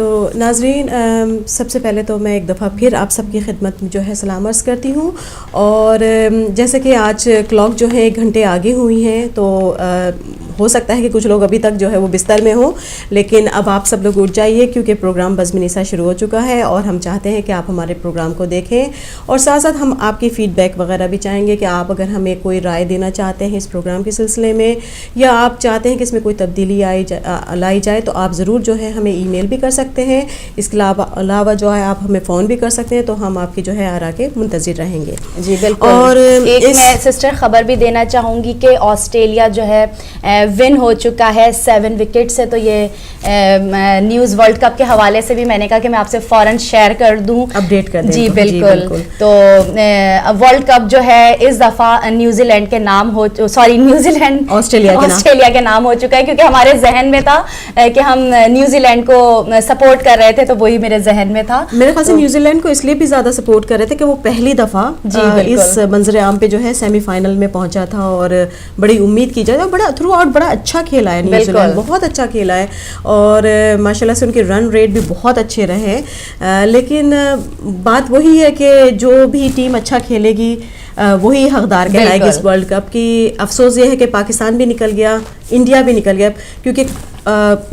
تو ناظرین سب سے پہلے تو میں ایک دفعہ پھر آپ سب کی خدمت میں جو ہے سلام عرض کرتی ہوں, اور جیسے کہ آج کلاک جو ہے 1 گھنٹے آگے ہوئی ہیں, تو ہو سکتا ہے کہ کچھ لوگ ابھی تک جو ہے وہ بستر میں ہوں, لیکن اب آپ سب لوگ اٹھ جائیے کیونکہ پروگرام بزم نساء شروع ہو چکا ہے, اور ہم چاہتے ہیں کہ آپ ہمارے پروگرام کو دیکھیں, اور ساتھ ساتھ ہم آپ کی فیڈ بیک وغیرہ بھی چاہیں گے کہ آپ اگر ہمیں کوئی رائے دینا چاہتے ہیں اس پروگرام کے سلسلے میں, یا آپ چاہتے ہیں کہ اس میں کوئی تبدیلی لائی جائے, تو آپ ضرور جو ہے ہمیں ای میل بھی کر سکتے ہیں. اس کے علاوہ جو ہے آپ ہمیں فون بھی کر سکتے ہیں, تو ہم آپ کی جو ہے آرا کے منتظر رہیں گے. جی بالکل. اور ایک میں سسٹر خبر بھی دینا چاہوں گی کہ آسٹریلیا جو ہے ون ہو چکا ہے 7 وکٹ سے, تو یہ نیوز ورلڈ کپ کے حوالے سے بھی میں نے کہا کہ میں آپ سے فوراً شیئر کر دوں, اپڈیٹ کر دیں. جی بالکل. تو ورلڈ کپ جو ہے اس دفعہ نیوزی لینڈ کے نام نیوزی لینڈ آسٹریلیا کے نام ہو چکا ہے, کیونکہ ہمارے ذہن میں تھا کہ ہم نیوزی لینڈ کو سپورٹ کر رہے تھے, تو وہی میرے ذہن میں تھا. میرے خیال سے نیوزی لینڈ کو اس لیے بھی زیادہ سپورٹ کر رہے تھے کہ وہ پہلی دفعہ اس منظر عام پہ جو ہے سیمی فائنل میں پہنچا تھا, اور بڑی امید کی جائے, بڑا تھرو آؤٹ بڑا اچھا کھیلا ہے نیوزی لینڈ, بہت اچھا کھیلا ہے, اور ماشاءاللہ سے ان کے رن ریٹ بھی بہت اچھے رہے. لیکن بات وہی ہے کہ جو بھی ٹیم اچھا کھیلے گی وہی حقدار کہلائے گی اس ورلڈ کپ کی. افسوس یہ ہے کہ پاکستان بھی نکل گیا, انڈیا بھی نکل گیا, کیونکہ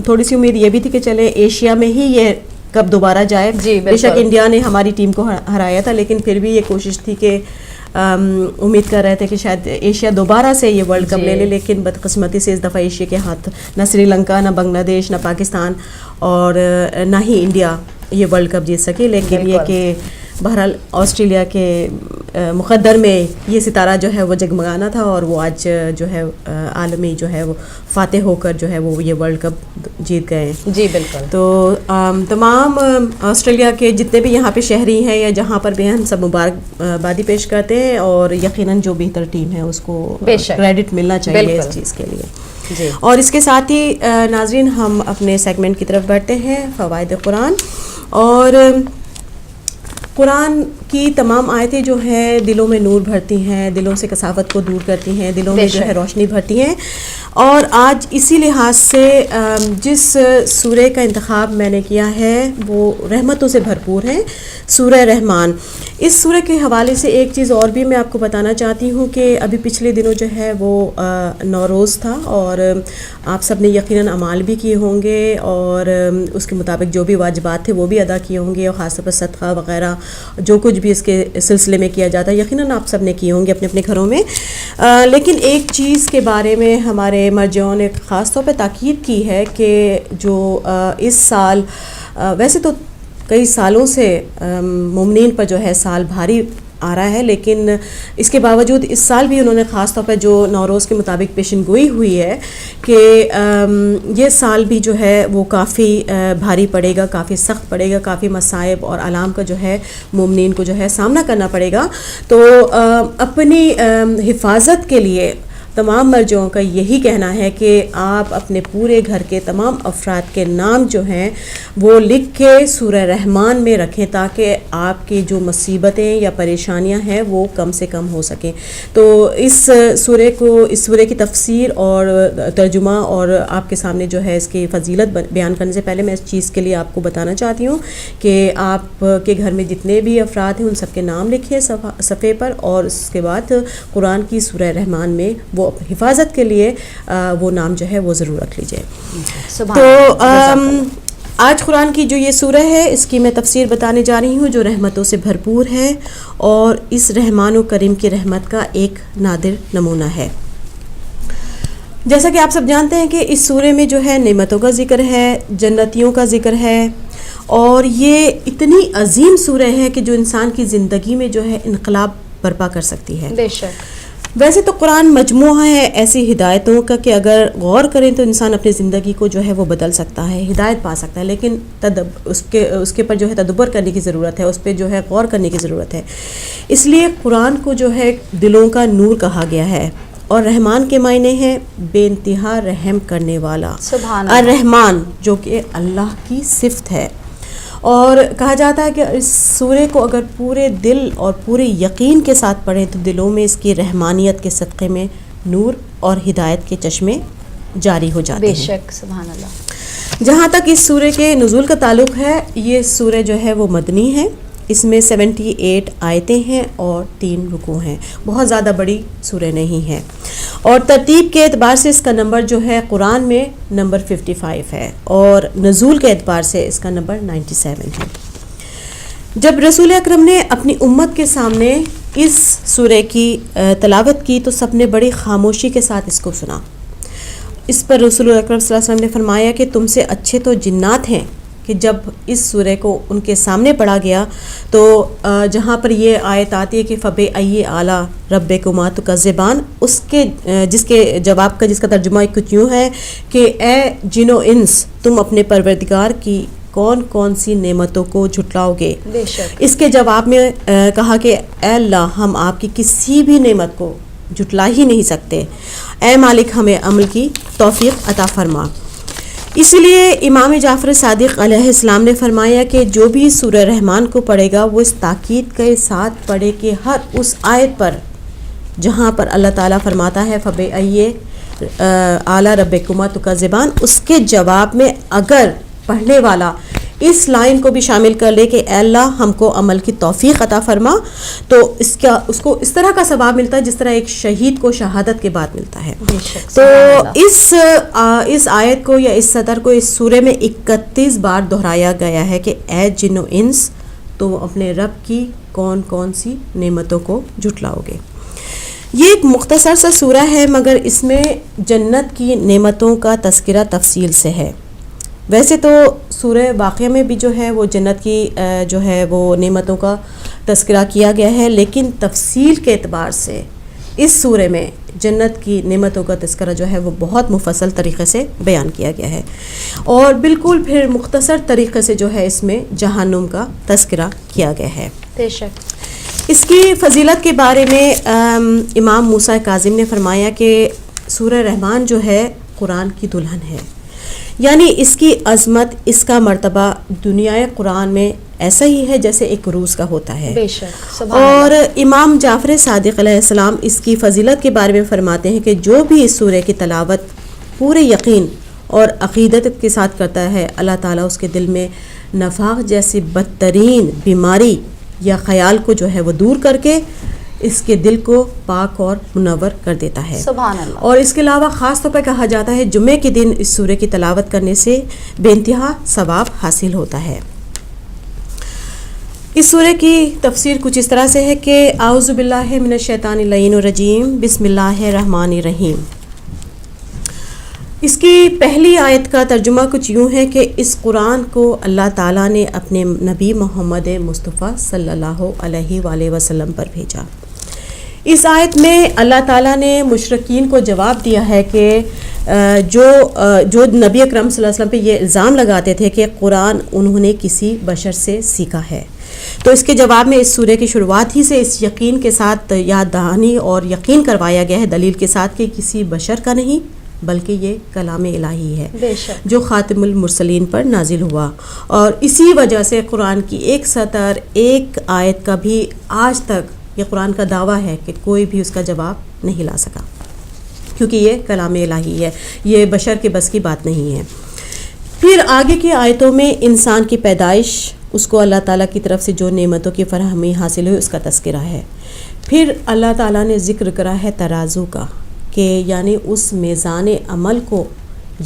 تھوڑی سی امید یہ بھی تھی کہ چلے ایشیا میں ہی یہ کب دوبارہ جائے. بے شک انڈیا نے ہماری ٹیم کو ہرایا تھا, لیکن پھر بھی یہ کوشش تھی کہ امید کر رہے تھے کہ شاید ایشیا دوبارہ سے یہ ورلڈ کپ لے لے, لیکن بدقسمتی سے اس دفعہ ایشیا کے ہاتھ نہ سری لنکا, نہ بنگلہ دیش, نہ پاکستان, اور نہ ہی انڈیا یہ ورلڈ کپ جیت سکے. لیکن یہ کہ بہرحال آسٹریلیا کے مقدر میں یہ ستارہ جو ہے وہ جگمگانا تھا, اور وہ آج جو ہے عالمی جو ہے وہ فاتح ہو کر جو ہے وہ یہ ورلڈ کپ جیت گئے. جی بالکل. تو تمام آسٹریلیا کے جتنے بھی یہاں پہ شہری ہیں یا جہاں پر بھی ہیں, ہم سب مبارکبادی پیش کرتے ہیں, اور یقیناً جو بہتر ٹیم ہے اس کو کریڈٹ ملنا چاہیے اس چیز کے لیے. جی. اور اس کے ساتھ ہی ناظرین ہم اپنے سیگمنٹ کی طرف بڑھتے ہیں, فوائد قرآن. اور قرآن کی تمام آیتیں جو ہیں دلوں میں نور بھرتی ہیں, دلوں سے کثافت کو دور کرتی ہیں, دلوں میں جو ہے روشنی بھرتی ہیں. اور آج اسی لحاظ سے جس سورہ کا انتخاب میں نے کیا ہے وہ رحمتوں سے بھرپور ہے, سورہ رحمان. اس سورہ کے حوالے سے ایک چیز اور بھی میں آپ کو بتانا چاہتی ہوں کہ ابھی پچھلے دنوں جو ہے وہ نوروز تھا, اور آپ سب نے یقیناً اعمال بھی کیے ہوں گے, اور اس کے مطابق جو بھی واجبات تھے وہ بھی ادا کیے ہوں گے, اور خاص طور پر صدقہ وغیرہ جو کچھ بھی اس کے سلسلے میں کیا جاتا ہے یقیناً آپ سب نے کیے ہوں گے اپنے اپنے گھروں میں. لیکن ایک چیز کے بارے میں ہمارے مرجعوں نے خاص طور پہ تاکید کی ہے کہ جو اس سال ویسے تو کئی سالوں سے مومنین پر جو ہے سال بھاری آ رہا ہے, لیکن اس کے باوجود اس سال بھی انہوں نے خاص طور پہ جو نوروز کے مطابق پیشن گوئی ہوئی ہے کہ یہ سال بھی جو ہے وہ کافی بھاری پڑے گا, کافی سخت پڑے گا, کافی مصائب اور آلام کا جو ہے مومنین کو جو ہے سامنا کرنا پڑے گا. تو اپنی حفاظت کے لیے تمام مرجعوں کا یہی کہنا ہے کہ آپ اپنے پورے گھر کے تمام افراد کے نام جو ہیں وہ لکھ کے سورہ رحمان میں رکھیں, تاکہ آپ کی جو مصیبتیں یا پریشانیاں ہیں وہ کم سے کم ہو سکیں. تو اس سورہ کی تفسیر اور ترجمہ اور آپ کے سامنے جو ہے اس کی فضیلت بیان کرنے سے پہلے میں اس چیز کے لیے آپ کو بتانا چاہتی ہوں کہ آپ کے گھر میں جتنے بھی افراد ہیں ان سب کے نام لکھیے صفحے پر, اور اس کے بعد قرآن کی سورہ رحمان میں وہ حفاظت کے لیے وہ نام جو ہے وہ ضرور رکھ لیجئے. تو آج قرآن کی جو یہ سورہ ہے اس کی میں تفسیر بتانے جا رہی ہوں جو رحمتوں سے بھرپور ہے, اور اس رحمان و کریم کی رحمت کا ایک نادر نمونہ ہے. جیسا کہ آپ سب جانتے ہیں کہ اس سورہ میں جو ہے نعمتوں کا ذکر ہے, جنتیوں کا ذکر ہے, اور یہ اتنی عظیم سورہ ہے کہ جو انسان کی زندگی میں جو ہے انقلاب برپا کر سکتی ہے. بے شک. ویسے تو قرآن مجموعہ ہے ایسی ہدایتوں کا کہ اگر غور کریں تو انسان اپنی زندگی کو جو ہے وہ بدل سکتا ہے, ہدایت پا سکتا ہے, لیکن اس کے پر جو ہے تدبر کرنے کی ضرورت ہے, اس پہ جو ہے غور کرنے کی ضرورت ہے. اس لیے قرآن کو جو ہے دلوں کا نور کہا گیا ہے, اور رحمان کے معنی ہیں بے انتہا رحم کرنے والا. سبحان اللہ. الرحمان جو کہ اللہ کی صفت ہے, اور کہا جاتا ہے کہ اس سورہ کو اگر پورے دل اور پورے یقین کے ساتھ پڑھیں تو دلوں میں اس کی رحمانیت کے صدقے میں نور اور ہدایت کے چشمے جاری ہو جاتے ہیں. بے شک. سبحان اللہ. جہاں تک اس سورہ کے نزول کا تعلق ہے، یہ سورہ جو ہے وہ مدنی ہے، اس میں 78 آیتیں ہیں اور 3 رکوع ہیں، بہت زیادہ بڑی سورہ نہیں ہے، اور ترتیب کے اعتبار سے اس کا نمبر جو ہے قرآن میں نمبر 55 ہے، اور نزول کے اعتبار سے اس کا نمبر 97 ہے۔ جب رسول اکرم نے اپنی امت کے سامنے اس سورہ کی تلاوت کی تو سب نے بڑی خاموشی کے ساتھ اس کو سنا۔ اس پر رسول اکرم صلی اللہ علیہ وسلم نے فرمایا کہ تم سے اچھے تو جنات ہیں، کہ جب اس سورہ کو ان کے سامنے پڑھا گیا تو جہاں پر یہ آیت آتی ہے کہ فَبِأَيِّ آلَاءِ رَبِّكُمَا تُكَذِّبَانِ، اس کے جس کے جواب کا جس کا ترجمہ کچھ یوں ہے کہ اے جن و انس تم اپنے پروردگار کی کون کون سی نعمتوں کو جھٹلاؤ گے۔ بے شک۔ اس کے جواب میں کہا کہ اے اللہ ہم آپ کی کسی بھی نعمت کو جھٹلا ہی نہیں سکتے، اے مالک ہمیں عمل کی توفیق عطا فرما۔ اس لیے امام جعفر صادق علیہ السلام نے فرمایا کہ جو بھی سورہ رحمان کو پڑھے گا وہ اس تاکید کے ساتھ پڑھے کہ ہر اس آیت پر جہاں پر اللہ تعالیٰ فرماتا ہے فَبِأَيِّ آلَاءِ رَبِّكُمَا تُكَذِّبَانِ، اس کے جواب میں اگر پڑھنے والا اس لائن کو بھی شامل کر لے کہ اے اللہ ہم کو عمل کی توفیق عطا فرما، تو اس کو اس طرح کا ثواب ملتا ہے جس طرح ایک شہید کو شہادت کے بعد ملتا ہے۔ تو اس آیت کو یا اس سطر کو اس سورہ میں 31 بار دہرایا گیا ہے کہ اے جن و انس تم اپنے رب کی کون کون سی نعمتوں کو جھٹلاؤ گے۔ یہ ایک مختصر سا سورہ ہے مگر اس میں جنت کی نعمتوں کا تذکرہ تفصیل سے ہے۔ ویسے تو سورہ واقعہ میں بھی جو ہے وہ جنت کی جو ہے وہ نعمتوں کا تذکرہ کیا گیا ہے، لیکن تفصیل کے اعتبار سے اس سورہ میں جنت کی نعمتوں کا تذکرہ جو ہے وہ بہت مفصل طریقے سے بیان کیا گیا ہے، اور بالکل پھر مختصر طریقے سے جو ہے اس میں جہنم کا تذکرہ کیا گیا ہے۔ بے شک۔ اس کی فضیلت کے بارے میں امام موسیٰ کاظم نے فرمایا کہ سورہ رحمان جو ہے قرآن کی دلہن ہے، یعنی اس کی عظمت، اس کا مرتبہ دنیا قرآن میں ایسا ہی ہے جیسے ایک عروس کا ہوتا ہے۔ بے شک، سبحان اور اللہ۔ امام جعفر صادق علیہ السلام اس کی فضیلت کے بارے میں فرماتے ہیں کہ جو بھی اس سورہ کی تلاوت پورے یقین اور عقیدت کے ساتھ کرتا ہے، اللہ تعالیٰ اس کے دل میں نفاق جیسی بدترین بیماری یا خیال کو جو ہے وہ دور کر کے اس کے دل کو پاک اور منور کر دیتا ہے۔ سبحان اللہ۔ اور اس کے علاوہ خاص طور پر کہا جاتا ہے جمعے کے دن اس سورہ کی تلاوت کرنے سے بے انتہا ثواب حاصل ہوتا ہے۔ اس سورہ کی تفسیر کچھ اس طرح سے ہے کہ اعوذ باللہ من الشیطان اللعین الرجیم، بسم اللہ الرحمن الرحیم۔ اس کی پہلی آیت کا ترجمہ کچھ یوں ہے کہ اس قرآن کو اللہ تعالیٰ نے اپنے نبی محمد مصطفیٰ صلی اللہ علیہ وآلہ وسلم پر بھیجا۔ اس آیت میں اللہ تعالیٰ نے مشرکین کو جواب دیا ہے کہ جو نبی اکرم صلی اللہ علیہ وسلم پہ یہ الزام لگاتے تھے کہ قرآن انہوں نے کسی بشر سے سیکھا ہے، تو اس کے جواب میں اس سورہ کی شروعات ہی سے اس یقین کے ساتھ یاد دہانی اور یقین کروایا گیا ہے دلیل کے ساتھ کہ کسی بشر کا نہیں بلکہ یہ کلام الہی ہے بے شک، جو خاتم المرسلین پر نازل ہوا، اور اسی وجہ سے قرآن کی ایک سطر ایک آیت کا بھی آج تک یہ قرآن کا دعویٰ ہے کہ کوئی بھی اس کا جواب نہیں لا سکا، کیونکہ یہ کلام الہی ہے، یہ بشر کے بس کی بات نہیں ہے۔ پھر آگے کی آیتوں میں انسان کی پیدائش، اس کو اللہ تعالیٰ کی طرف سے جو نعمتوں کی فراہمی حاصل ہوئی اس کا تذکرہ ہے۔ پھر اللہ تعالیٰ نے ذکر کرا ہے ترازو کا، کہ یعنی اس میزان عمل کو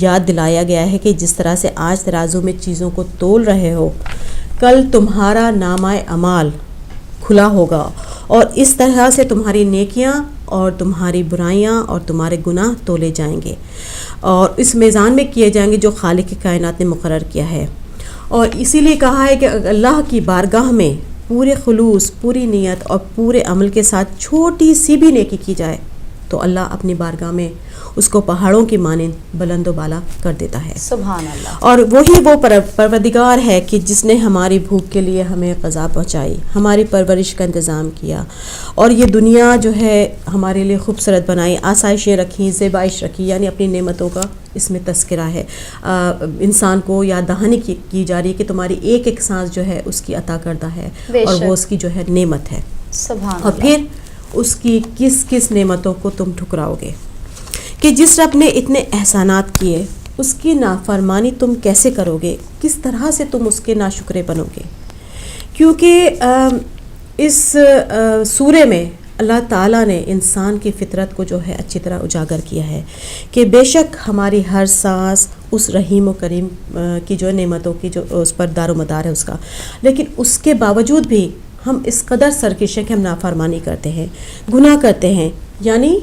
یاد دلایا گیا ہے کہ جس طرح سے آج ترازو میں چیزوں کو تول رہے ہو، کل تمہارا نامہ اعمال کھلا ہوگا اور اس طرح سے تمہاری نیکیاں اور تمہاری برائیاں اور تمہارے گناہ تولے جائیں گے اور اس میزان میں کیے جائیں گے جو خالق کائنات نے مقرر کیا ہے۔ اور اسی لیے کہا ہے کہ اللہ کی بارگاہ میں پورے خلوص، پوری نیت اور پورے عمل کے ساتھ چھوٹی سی بھی نیکی کی جائے تو اللہ اپنی بارگاہ میں اس کو پہاڑوں کی مانند بلند و بالا کر دیتا ہے۔ سبحان اللہ۔ اور وہی وہ پروردگار ہے کہ جس نے ہماری بھوک کے لیے ہمیں غذا پہنچائی، ہماری پرورش کا انتظام کیا، اور یہ دنیا جو ہے ہمارے لیے خوبصورت بنائی، آسائشیں رکھی، زیبائش رکھی، یعنی اپنی نعمتوں کا اس میں تذکرہ ہے۔ انسان کو یاد دہانی کی جا رہی ہے کہ تمہاری ایک ایک سانس جو ہے اس کی عطا کردہ ہے اور وہ اس کی جو ہے نعمت ہے، سبحان اور پھر اس کی کس کس نعمتوں کو تم ٹھکراؤ گے، کہ جس رب نے اتنے احسانات کیے اس کی نافرمانی تم کیسے کرو گے, کس طرح سے تم اس کے ناشکرے بنو گے. کیونکہ اس سورے میں اللہ تعالیٰ نے انسان کی فطرت کو جو ہے اچھی طرح اجاگر کیا ہے کہ بے شک ہماری ہر سانس اس رحیم و کریم کی جو نعمتوں کی جو اس پر دار و مدار ہے اس کا, لیکن اس کے باوجود بھی ہم اس قدر سرکش ہیں کہ ہم نافرمانی کرتے ہیں, گناہ کرتے ہیں. یعنی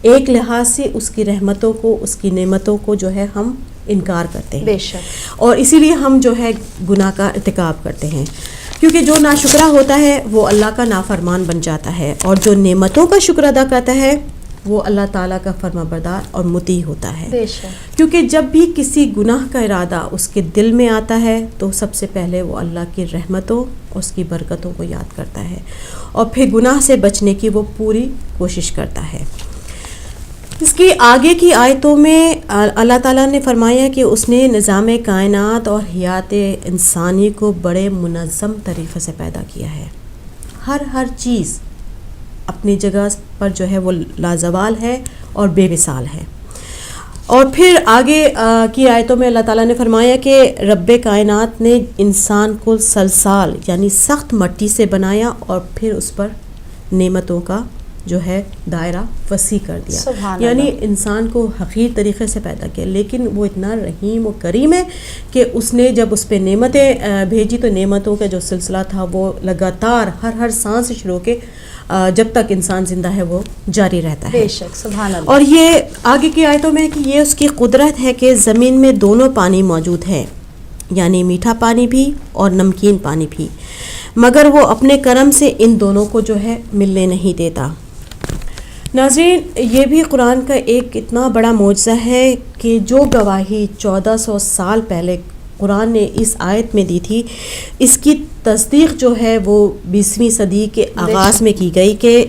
ایک لحاظ سے اس کی رحمتوں کو, اس کی نعمتوں کو جو ہے ہم انکار کرتے ہیں, بے شک, اور اسی لیے ہم جو ہے گناہ کا ارتکاب کرتے ہیں. کیونکہ جو ناشکرہ ہوتا ہے وہ اللہ کا نافرمان بن جاتا ہے, اور جو نعمتوں کا شکر ادا کرتا ہے وہ اللہ تعالیٰ کا فرما بردار اور مطیع ہوتا ہے. بے شک, کیونکہ جب بھی کسی گناہ کا ارادہ اس کے دل میں آتا ہے تو سب سے پہلے وہ اللہ کی رحمتوں اور اس کی برکتوں کو یاد کرتا ہے, اور پھر گناہ سے بچنے کی وہ پوری کوشش کرتا ہے. اس کی آگے کی آیتوں میں اللہ تعالیٰ نے فرمایا کہ اس نے نظام کائنات اور حیات انسانی کو بڑے منظم طریقے سے پیدا کیا ہے. ہر چیز اپنی جگہ پر جو ہے وہ لازوال ہے اور بے مثال ہے. اور پھر آگے کی آیتوں میں اللہ تعالیٰ نے فرمایا کہ رب کائنات نے انسان کو سلسال یعنی سخت مٹی سے بنایا اور پھر اس پر نعمتوں کا جو ہے دائرہ وسیع کر دیا. یعنی انسان کو حقیر طریقے سے پیدا کیا, لیکن وہ اتنا رحیم و کریم ہے کہ اس نے جب اس پہ نعمتیں بھیجی تو نعمتوں کا جو سلسلہ تھا وہ لگاتار ہر سانس سے شروع کے جب تک انسان زندہ ہے وہ جاری رہتا ہے. بے شک, سبحان اللہ. اور یہ آگے کی آیتوں میں کہ یہ اس کی قدرت ہے کہ زمین میں دونوں پانی موجود ہیں, یعنی میٹھا پانی بھی اور نمکین پانی بھی, مگر وہ اپنے کرم سے ان دونوں کو جو ہے ملنے نہیں دیتا. ناظرین, یہ بھی قرآن کا ایک اتنا بڑا معجزہ ہے کہ جو گواہی 1400 سال پہلے قرآن نے اس آیت میں دی تھی, اس کی تصدیق جو ہے وہ 20ویں صدی کے آغاز میں کی گئی کہ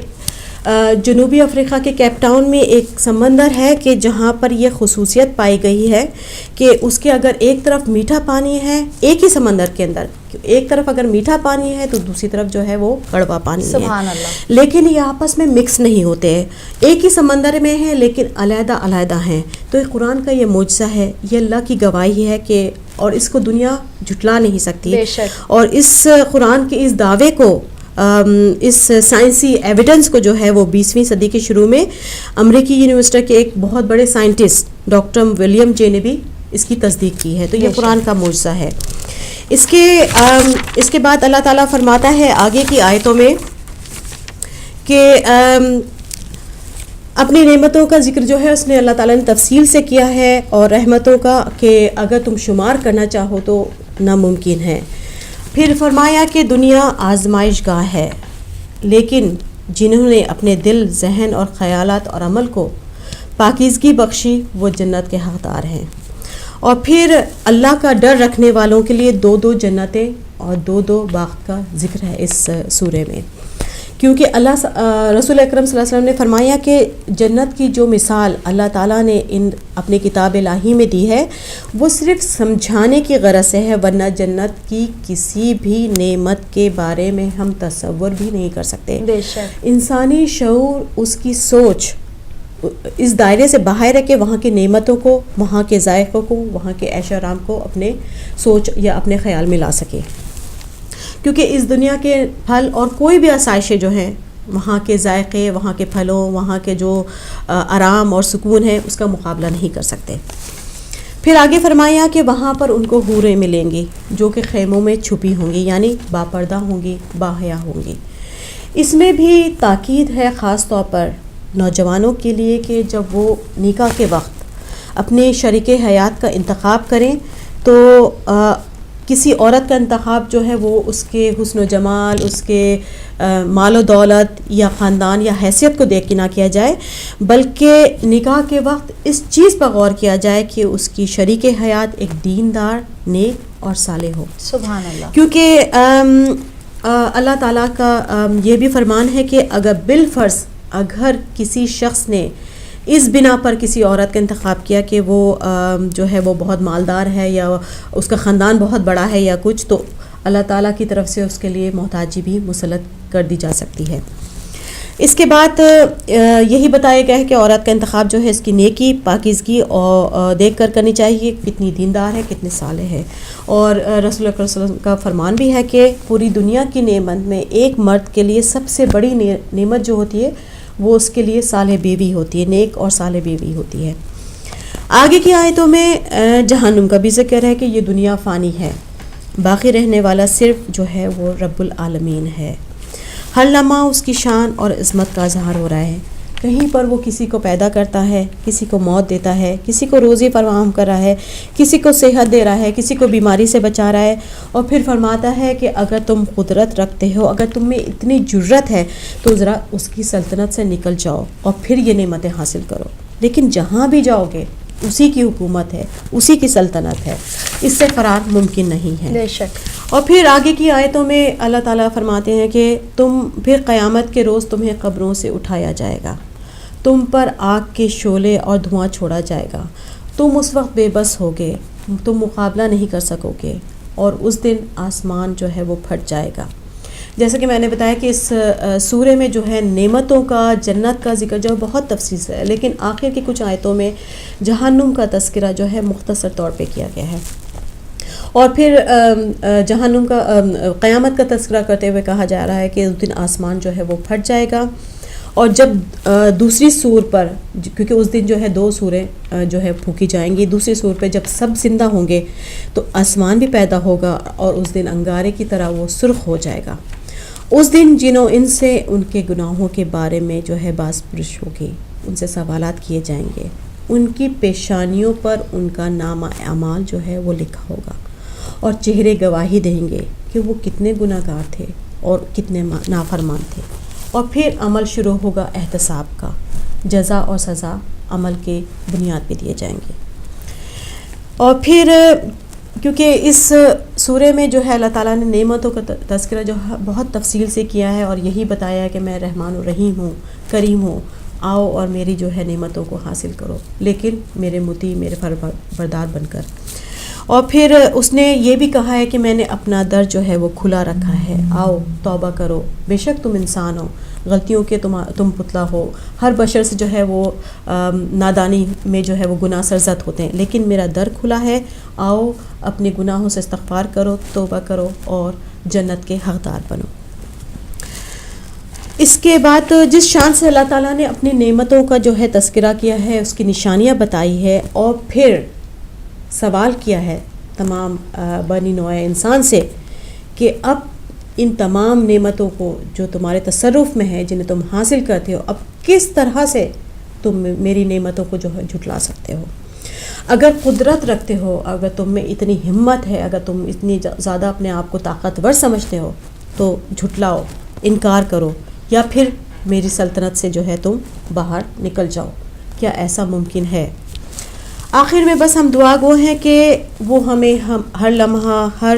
جنوبی افریقہ کے کیپ ٹاؤن میں ایک سمندر ہے کہ جہاں پر یہ خصوصیت پائی گئی ہے کہ اس کے اگر ایک طرف میٹھا پانی ہے, ایک ہی سمندر کے اندر ایک طرف اگر میٹھا پانی ہے تو دوسری طرف جو ہے وہ کڑوا پانی ہے. سبحان اللہ. لیکن یہ آپس میں مکس نہیں ہوتے ہیں, ایک ہی سمندر میں ہیں لیکن علیحدہ علیحدہ ہیں. تو یہ قرآن کا یہ معجزہ ہے, یہ اللہ کی گواہی ہے کہ, اور اس کو دنیا جھٹلا نہیں سکتی. بے شک. اور اس قرآن کے اس دعوے کو, اس سائنسی ایویڈنس کو جو ہے وہ 20ویں صدی کے شروع میں امریکی یونیورسٹی کے ایک بہت بڑے سائنٹسٹ ڈاکٹر ولیم جے نے بھی اس کی تصدیق کی ہے. تو یہ قرآن کا معجزہ ہے. اس کے بعد اللہ تعالیٰ فرماتا ہے آگے کی آیتوں میں کہ اپنی نعمتوں کا ذکر جو ہے اس نے اللہ تعالیٰ نے تفصیل سے کیا ہے, اور رحمتوں کا کہ اگر تم شمار کرنا چاہو تو ناممکن ہے. پھر فرمایا کہ دنیا آزمائش گاہ ہے, لیکن جنہوں نے اپنے دل, ذہن اور خیالات اور عمل کو پاکیزگی بخشی وہ جنت کے حقدار ہیں. اور پھر اللہ کا ڈر رکھنے والوں کے لیے 2 جنتیں اور 2 باغ کا ذکر ہے اس سورے میں, کیونکہ رسول اکرم صلی اللہ علیہ وسلم نے فرمایا کہ جنت کی جو مثال اللہ تعالیٰ نے اپنی کتاب الہی میں دی ہے وہ صرف سمجھانے کی غرض سے ہے, ورنہ جنت کی کسی بھی نعمت کے بارے میں ہم تصور بھی نہیں کر سکتے. بے شک. انسانی شعور, اس کی سوچ اس دائرے سے باہر ہے کہ وہاں کی نعمتوں کو, وہاں کے ذائقوں کو, وہاں کے عیش و آرام کو اپنے سوچ یا اپنے خیال میں لا سکے. کیونکہ اس دنیا کے پھل اور کوئی بھی آسائشیں جو ہیں, وہاں کے ذائقے, وہاں کے پھلوں, وہاں کے جو آرام اور سکون ہے اس کا مقابلہ نہیں کر سکتے. پھر آگے فرمایا کہ وہاں پر ان کو حوریں ملیں گی جو کہ خیموں میں چھپی ہوں گی, یعنی باپردہ ہوں گی, باحیا ہوں گی. اس میں بھی تاکید ہے خاص طور پر نوجوانوں کے لیے کہ جب وہ نکاح کے وقت اپنے شریک حیات کا انتخاب کریں تو کسی عورت کا انتخاب جو ہے وہ اس کے حسن و جمال, اس کے مال و دولت یا خاندان یا حیثیت کو دیکھ کے نہ کیا جائے, بلکہ نکاح کے وقت اس چیز پر غور کیا جائے کہ اس کی شریک حیات ایک دیندار, نیک اور صالح ہو. سبحان اللہ. کیونکہ اللہ تعالیٰ کا یہ بھی فرمان ہے کہ اگر بالفرض اگر کسی شخص نے اس بنا پر کسی عورت کا انتخاب کیا کہ وہ جو ہے وہ بہت مالدار ہے یا اس کا خاندان بہت بڑا ہے یا کچھ, تو اللہ تعالیٰ کی طرف سے اس کے لیے محتاجی بھی مسلط کر دی جا سکتی ہے. اس کے بعد یہی بتایا گیا ہے کہ عورت کا انتخاب جو ہے اس کی نیکی پاکیزگی اور دیکھ کر کرنی چاہیے، کتنی دیندار ہے، کتنے صالح ہے. اور رسول اللہ صلی اللہ علیہ وسلم کا فرمان بھی ہے کہ پوری دنیا کی نعمت میں ایک مرد کے لیے سب سے بڑی نعمت جو ہوتی ہے وہ اس کے لیے صالح بیوی ہوتی ہے، نیک اور صالح بیوی ہوتی ہے. آگے کی آیتوں میں جہنم کا بھی ذکر ہے کہ یہ دنیا فانی ہے، باقی رہنے والا صرف جو ہے وہ رب العالمین ہے. ہر لمحہ اس کی شان اور عظمت کا اظہار ہو رہا ہے. کہیں پر وہ کسی کو پیدا کرتا ہے، کسی کو موت دیتا ہے، کسی کو روزی فراہم کر رہا ہے، کسی کو صحت دے رہا ہے، کسی کو بیماری سے بچا رہا ہے. اور پھر فرماتا ہے کہ اگر تم قدرت رکھتے ہو، اگر تم میں اتنی جرت ہے تو ذرا اس کی سلطنت سے نکل جاؤ اور پھر یہ نعمتیں حاصل کرو. لیکن جہاں بھی جاؤ گے اسی کی حکومت ہے، اسی کی سلطنت ہے، اس سے فرار ممکن نہیں ہے. بے شک. اور پھر آگے کی آیتوں میں اللہ تعالیٰ فرماتے ہیں کہ پھر قیامت کے روز تمہیں قبروں سے اٹھایا جائے گا، تم پر آگ کے شعلے اور دھواں چھوڑا جائے گا. تم اس وقت بے بس ہوگے، تم مقابلہ نہیں کر سکو گے، اور اس دن آسمان جو ہے وہ پھٹ جائے گا. جیسا کہ میں نے بتایا کہ اس سورے میں جو ہے نعمتوں کا، جنت کا ذکر جو ہے بہت تفصیل سے ہے، لیکن آخر کی کچھ آیتوں میں جہنم کا تذکرہ جو ہے مختصر طور پہ کیا گیا ہے. اور پھر جہنم کا قیامت کا تذکرہ کرتے ہوئے کہا جا رہا ہے کہ اس دن آسمان جو ہے وہ پھٹ جائے گا. اور جب دوسری سور پر، کیونکہ اس دن جو ہے 2 سوریں جو ہے پھونکی جائیں گی، دوسری سور پہ جب سب زندہ ہوں گے تو آسمان بھی پیدا ہوگا اور اس دن انگارے کی طرح وہ سرخ ہو جائے گا. اس دن جنوں ان سے ان کے گناہوں کے بارے میں جو ہے باز پرس ہوگی، ان سے سوالات کیے جائیں گے. ان کی پیشانیوں پر ان کا نامہ اعمال جو ہے وہ لکھا ہوگا، اور چہرے گواہی دیں گے کہ وہ کتنے گناہ گار تھے اور کتنے نافرمان تھے. اور پھر عمل شروع ہوگا احتساب کا، جزا اور سزا عمل کے بنیاد پہ دیے جائیں گے. اور پھر کیونکہ اس سورے میں جو ہے اللہ تعالیٰ نے نعمتوں کا تذکرہ جو بہت تفصیل سے کیا ہے اور یہی بتایا ہے کہ میں رحمان الرحیم ہوں، کریم ہوں، آؤ اور میری جو ہے نعمتوں کو حاصل کرو، لیکن میرے مطیع، میرے فرمانبردار بن کر. اور پھر اس نے یہ بھی کہا ہے کہ میں نے اپنا در جو ہے وہ کھلا رکھا ہے، آؤ توبہ کرو، بے شک تم انسان ہو، غلطیوں کے تم پتلا ہو. ہر بشر سے جو ہے وہ نادانی میں جو ہے وہ گناہ سرزد ہوتے ہیں، لیکن میرا در کھلا ہے، آؤ اپنے گناہوں سے استغفار کرو، توبہ کرو اور جنت کے حقدار بنو. اس کے بعد جس شان سے اللہ تعالیٰ نے اپنی نعمتوں کا جو ہے تذکرہ کیا ہے، اس کی نشانیاں بتائی ہے، اور پھر سوال کیا ہے تمام بنی نوع انسان سے کہ اب ان تمام نعمتوں کو جو تمہارے تصرف میں ہے، جنہیں تم حاصل کرتے ہو، اب کس طرح سے تم میری نعمتوں کو جو ہے جھٹلا سکتے ہو. اگر قدرت رکھتے ہو، اگر تم میں اتنی ہمت ہے، اگر تم اتنی زیادہ اپنے آپ کو طاقتور سمجھتے ہو تو جھٹلاؤ، انکار کرو، یا پھر میری سلطنت سے جو ہے تم باہر نکل جاؤ. کیا ایسا ممکن ہے؟ آخر میں بس ہم دعا گو ہیں کہ وہ ہمیں ہر لمحہ، ہر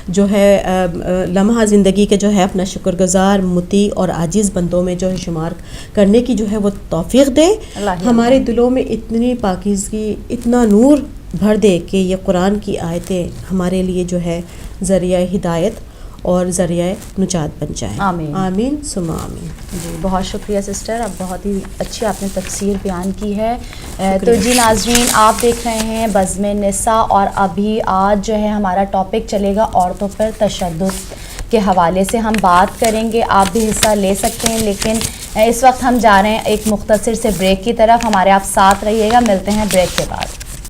جو ہے لمحہ زندگی کے جو ہے اپنا شکر گزار، مطیع اور عاجز بندوں میں جو ہے شمار کرنے کی جو ہے وہ توفیق دے. ہمارے دلوں میں اتنی پاکیزگی، اتنا نور بھر دے کہ یہ قرآن کی آیتیں ہمارے لیے جو ہے ذریعہ ہدایت اور ذریعہ نجات بن جائیں. آمین آمین ثم آمین. جی بہت شکریہ سسٹر، اب بہت ہی اچھی آپ نے تفسیر بیان کی ہے. تو جی ناظرین، آپ دیکھ رہے ہیں بزم نساء، اور ابھی آج جو ہے ہمارا ٹاپک چلے گا عورتوں پر تشدد کے حوالے سے ہم بات کریں گے. آپ بھی حصہ لے سکتے ہیں، لیکن اس وقت ہم جا رہے ہیں ایک مختصر سے بریک کی طرف. ہمارے آپ ساتھ رہیے گا، ملتے ہیں بریک کے بعد.